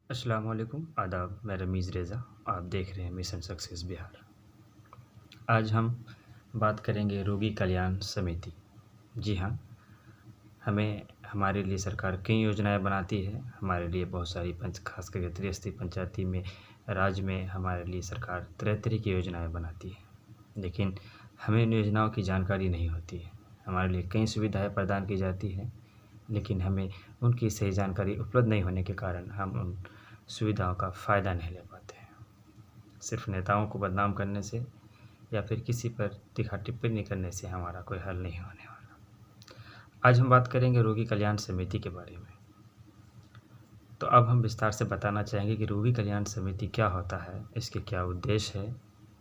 अस्सलाम वालेकुम, आदाब। मैं रमीज़ रेज़ा। आप देख रहे हैं मिशन सक्सेस बिहार। आज हम बात करेंगे रोगी कल्याण समिति। जी हाँ, हमें हमारे लिए सरकार कई योजनाएं बनाती है। हमारे लिए बहुत सारी खास करके त्रिस्तरीय पंचायती में, राज्य में हमारे लिए सरकार तरह-तरह की योजनाएं बनाती है। लेकिन हमें इन योजनाओं की जानकारी नहीं होती है। हमारे लिए कई सुविधाएं प्रदान की जाती हैं, लेकिन हमें उनकी सही जानकारी उपलब्ध नहीं होने के कारण हम उन सुविधाओं का फ़ायदा नहीं ले पाते हैं। सिर्फ नेताओं को बदनाम करने से या फिर किसी पर तीखा टिप्पणी करने से हमारा कोई हल नहीं होने वाला। आज हम बात करेंगे रोगी कल्याण समिति के बारे में। तो अब हम विस्तार से बताना चाहेंगे कि रोगी कल्याण समिति क्या होता है, इसके क्या उद्देश्य है,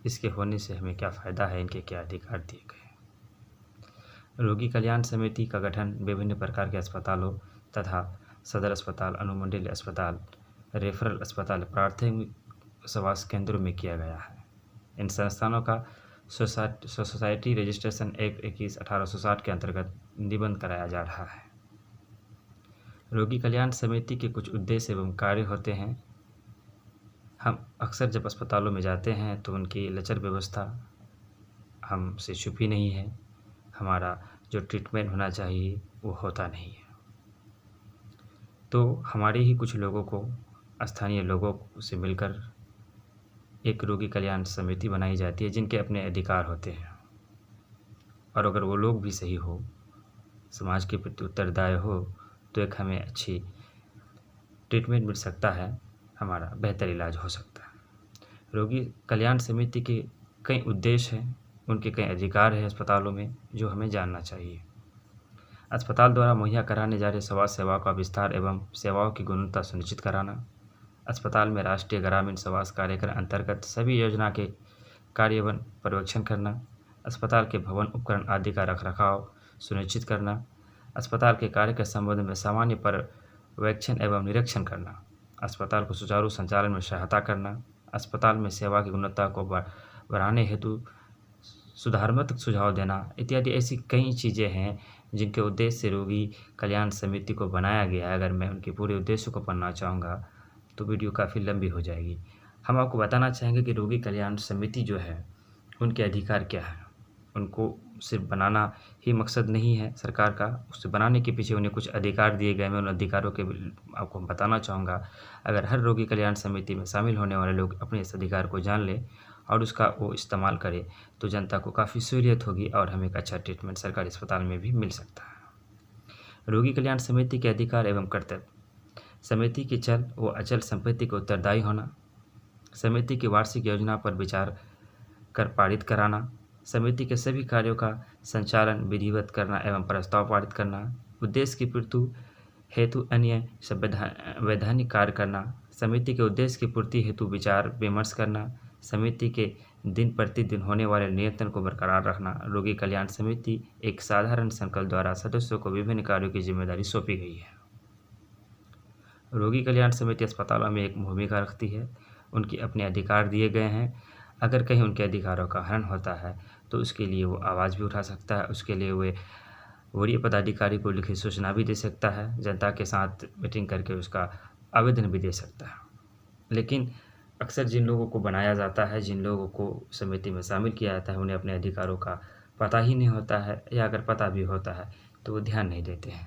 इसके होने से हमें क्या फ़ायदा है, इनके क्या अधिकार दिए गए हैं। रोगी कल्याण समिति का गठन विभिन्न प्रकार के अस्पतालों तथा सदर अस्पताल, अनुमंडलीय अस्पताल, रेफरल अस्पताल, प्राथमिक स्वास्थ्य केंद्रों में किया गया है। इन संस्थानों का सोसाइटी रजिस्ट्रेशन एक्ट 21/1860 के अंतर्गत निबंध कराया जा रहा है। रोगी कल्याण समिति के कुछ उद्देश्य एवं कार्य होते हैं। हम अक्सर जब अस्पतालों में जाते हैं तो उनकी लचर व्यवस्था हमसे छुपी नहीं है। हमारा जो ट्रीटमेंट होना चाहिए वो होता नहीं है। तो हमारे ही कुछ लोगों को, स्थानीय लोगों से मिलकर एक रोगी कल्याण समिति बनाई जाती है, जिनके अपने अधिकार होते हैं। और अगर वो लोग भी सही हो, समाज के प्रति उत्तरदायी हो, तो एक हमें अच्छी ट्रीटमेंट मिल सकता है, हमारा बेहतर इलाज हो सकता है। रोगी कल्याण समिति के कई उद्देश्य हैं, उनके कई अधिकार हैं अस्पतालों में, जो हमें जानना चाहिए। अस्पताल द्वारा मुहैया कराने जा रहे स्वास्थ्य सेवाओं का विस्तार एवं सेवाओं की गुणवत्ता सुनिश्चित कराना। अस्पताल में राष्ट्रीय ग्रामीण स्वास्थ्य कार्यक्रम अंतर्गत सभी योजना के कार्यान्वयन पर्यवेक्षण करना। अस्पताल के भवन, उपकरण आदि का रखरखाव सुनिश्चित करना। अस्पताल के कार्य के संबंध में सामान्य पर्यवेक्षण एवं निरीक्षण करना। अस्पताल को सुचारू संचालन में सहायता करना। अस्पताल में सेवा की गुणवत्ता को बढ़ाने हेतु सुधारात्मक सुझाव देना इत्यादि ऐसी कई चीज़ें हैं जिनके उद्देश्य से रोगी कल्याण समिति को बनाया गया है। अगर मैं उनके पूरे उद्देश्य को पढ़ना चाहूँगा तो वीडियो काफ़ी लंबी हो जाएगी। हम आपको बताना चाहेंगे कि रोगी कल्याण समिति जो है, उनके अधिकार क्या हैं। उनको सिर्फ बनाना ही मकसद नहीं है सरकार का, उसे बनाने के पीछे उन्हें कुछ अधिकार दिए गए। मैं उन अधिकारों के आपको बताना चाहूँगा। अगर हर रोगी कल्याण समिति में शामिल होने वाले लोग अपने इस अधिकार को जान लें और उसका वो इस्तेमाल करें, तो जनता को काफ़ी सहूलियत होगी और हमें एक अच्छा ट्रीटमेंट सरकारी अस्पताल में भी मिल सकता है। रोगी कल्याण समिति के अधिकार एवं कर्तव्य। समिति की चल व अचल संपत्ति को उत्तरदायी होना। समिति की वार्षिक योजना पर विचार कर पारित कराना। समिति के सभी कार्यों का संचालन विधिवत करना एवं प्रस्ताव पारित करना। उद्देश्य की पूर्ति हेतु अन्य वैधानिक कार्य करना। समिति के उद्देश्य की पूर्ति हेतु विचार विमर्श करना। समिति के दिन प्रतिदिन होने वाले नियंत्रण को बरकरार रखना। रोगी कल्याण समिति एक साधारण संकल्प द्वारा सदस्यों को विभिन्न कार्यों की जिम्मेदारी सौंपी गई है। रोगी कल्याण समिति अस्पतालों में एक भूमिका रखती है। उनके अपने अधिकार दिए गए हैं। अगर कहीं उनके अधिकारों का हनन होता है तो उसके लिए वो आवाज़ भी उठा सकता है। उसके लिए वे वरीय पदाधिकारी को लिखित सूचना भी दे सकता है। जनता के साथ मीटिंग करके उसका आवेदन भी दे सकता है। लेकिन अक्सर जिन लोगों को बनाया जाता है, जिन लोगों को समिति में शामिल किया जाता है, उन्हें अपने अधिकारों का पता ही नहीं होता है, या अगर पता भी होता है तो वो ध्यान नहीं देते हैं।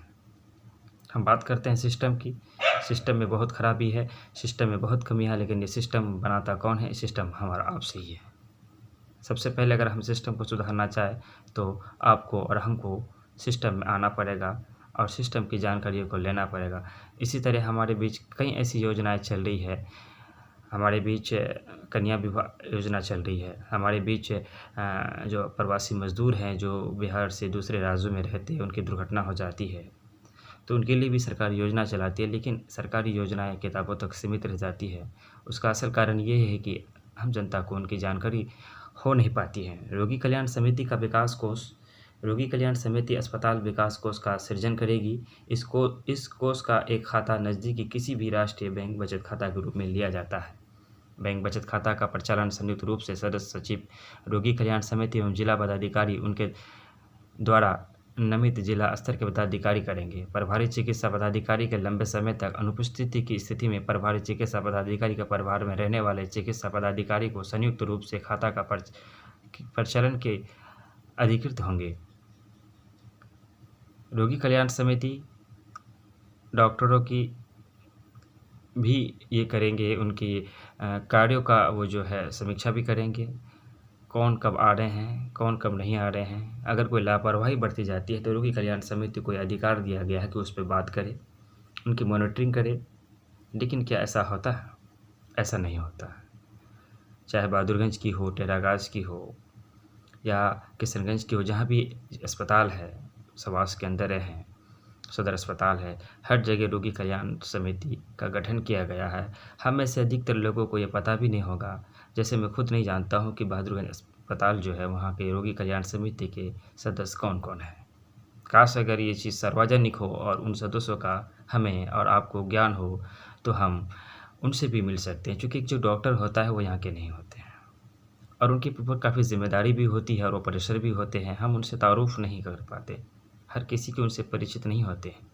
हम बात करते हैं सिस्टम की। सिस्टम में बहुत खराबी है, सिस्टम में बहुत कमियाँ है, लेकिन ये सिस्टम बनाता कौन है? सिस्टम हमारा आपसे ही है। सबसे पहले अगर हम सिस्टम को सुधारना चाहें तो आपको और हमको सिस्टम में आना पड़ेगा और सिस्टम की जानकारियों को लेना पड़ेगा। इसी तरह हमारे बीच कई ऐसी योजनाएं चल रही है। हमारे बीच कन्या विवाह योजना चल रही है। हमारे बीच जो प्रवासी मजदूर हैं, जो बिहार से दूसरे राज्यों में रहते हैं, उनकी दुर्घटना हो जाती है तो उनके लिए भी सरकार योजना चलाती है, लेकिन सरकारी योजनाएं किताबों तक सीमित रह जाती है। उसका असल कारण ये है कि हम जनता को उनकी जानकारी हो नहीं पाती है। रोगी कल्याण समिति का विकास कोष। रोगी कल्याण समिति अस्पताल विकास कोष का सृजन करेगी। इस कोष का एक खाता नज़दीकी किसी भी राष्ट्रीय बैंक बचत खाता के रूप में लिया जाता है। बैंक बचत खाता का प्रचालन संयुक्त रूप से सदस्य सचिव, रोगी कल्याण समिति एवं जिला पदाधिकारी उनके द्वारा नामित जिला स्तर के पदाधिकारी करेंगे। प्रभारी चिकित्सा पदाधिकारी के लंबे समय तक अनुपस्थिति की स्थिति में प्रभारी चिकित्सा पदाधिकारी के प्रभार में रहने वाले चिकित्सा पदाधिकारी को संयुक्त रूप से खाता का परिचालन के अधिकृत होंगे। रोगी कल्याण समिति डॉक्टरों की भी ये करेंगे, उनकी कार्यों का वो जो है समीक्षा भी करेंगे, कौन कब आ रहे हैं, कौन कब नहीं आ रहे हैं। अगर कोई लापरवाही बरती जाती है तो रोगी कल्याण समिति को अधिकार दिया गया है कि उस पर बात करे, उनकी मॉनिटरिंग करे। लेकिन क्या ऐसा होता है? ऐसा नहीं होता है। चाहे बहादुरगंज की हो, टेरागाज की हो या किशनगंज की हो, जहाँ भी अस्पताल है, सवास के अंदर हैं, सदर अस्पताल है, हर जगह रोगी कल्याण समिति का गठन किया गया है। हम में से अधिकतर लोगों को ये पता भी नहीं होगा, जैसे मैं खुद नहीं जानता हूँ कि बहादुरगंज अस्पताल जो है वहाँ के रोगी कल्याण समिति के सदस्य कौन कौन है। काश अगर ये चीज़ सार्वजनिक हो और उन सदस्यों का हमें और आपको ज्ञान हो तो हम उनसे भी मिल सकते हैं, क्योंकि जो डॉक्टर होता है वो यहाँ के नहीं होते हैं और उनके ऊपर काफ़ी जिम्मेदारी भी होती है और वो प्रेशर भी होते हैं। हम उनसे तारुफ नहीं कर पाते, हर किसी के उनसे परिचित नहीं होते हैं।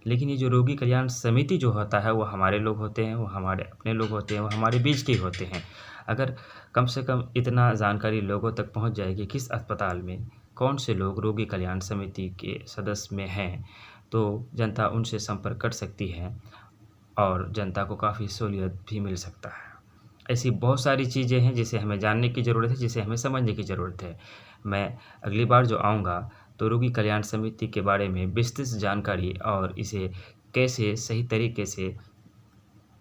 लेकिन ये जो रोगी कल्याण समिति जो होता है वो हमारे लोग होते हैं, वो हमारे अपने लोग होते हैं, वो हमारे बीच के होते हैं। अगर कम से कम इतना जानकारी लोगों तक पहुंच जाएगी किस अस्पताल में कौन से लोग रोगी कल्याण समिति के सदस्य में हैं, तो जनता उनसे संपर्क कर सकती है और जनता को काफ़ी सहूलियत भी मिल सकता है। ऐसी बहुत सारी चीज़ें हैं जिसे हमें जानने की ज़रूरत है, जिसे हमें समझने की ज़रूरत है। मैं अगली बार जो आऊँगा तो रोगी कल्याण समिति के बारे में विस्तृत जानकारी और इसे कैसे सही तरीके से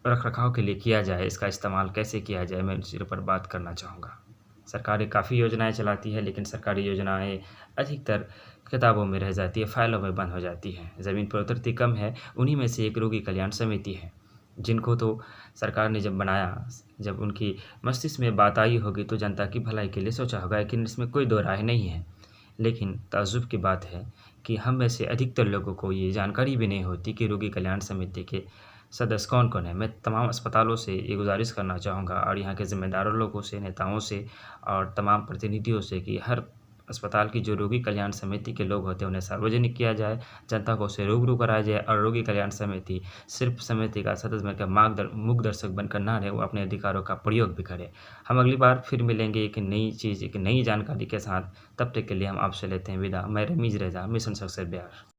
रख-रखाव के लिए किया जाए, इसका इस्तेमाल कैसे किया जाए, मैं इस पर बात करना चाहूँगा। सरकारें काफ़ी योजनाएँ चलाती है, लेकिन सरकारी योजनाएँ अधिकतर किताबों में रह जाती है, फाइलों में बंद हो जाती हैं, ज़मीन पर उतरती कम है। उन्हीं में से एक रोगी कल्याण समिति है, जिनको तो सरकार ने जब बनाया, जब उनकी मस्तिष्क में बात आई होगी तो जनता की भलाई के लिए सोचा होगा, लेकिन इसमें कोई दो राय नहीं है। लेकिन ताज्जुब की बात है कि हम में से अधिकतर लोगों को ये जानकारी भी नहीं होती कि रोगी कल्याण समिति के सदस्य कौन-कौन हैं। मैं तमाम अस्पतालों से ये गुज़ारिश करना चाहूँगा और यहाँ के ज़िम्मेदारों लोगों से, नेताओं से और तमाम प्रतिनिधियों से कि हर अस्पताल की जो रोगी कल्याण समिति के लोग होते हैं उन्हें सार्वजनिक किया जाए, जनता को उससे रूबरू कराया जाए और रोगी कल्याण समिति सिर्फ समिति का सदस्य बनकर मूकदर्शक बनकर ना रहे, वो अपने अधिकारों का प्रयोग भी करे। हम अगली बार फिर मिलेंगे एक नई चीज़, एक नई जानकारी के साथ। तब तक के लिए हम आपसे लेते हैं विदा। मैं रमीज़ रेज़ा, मिशन सक्सेस बिहार।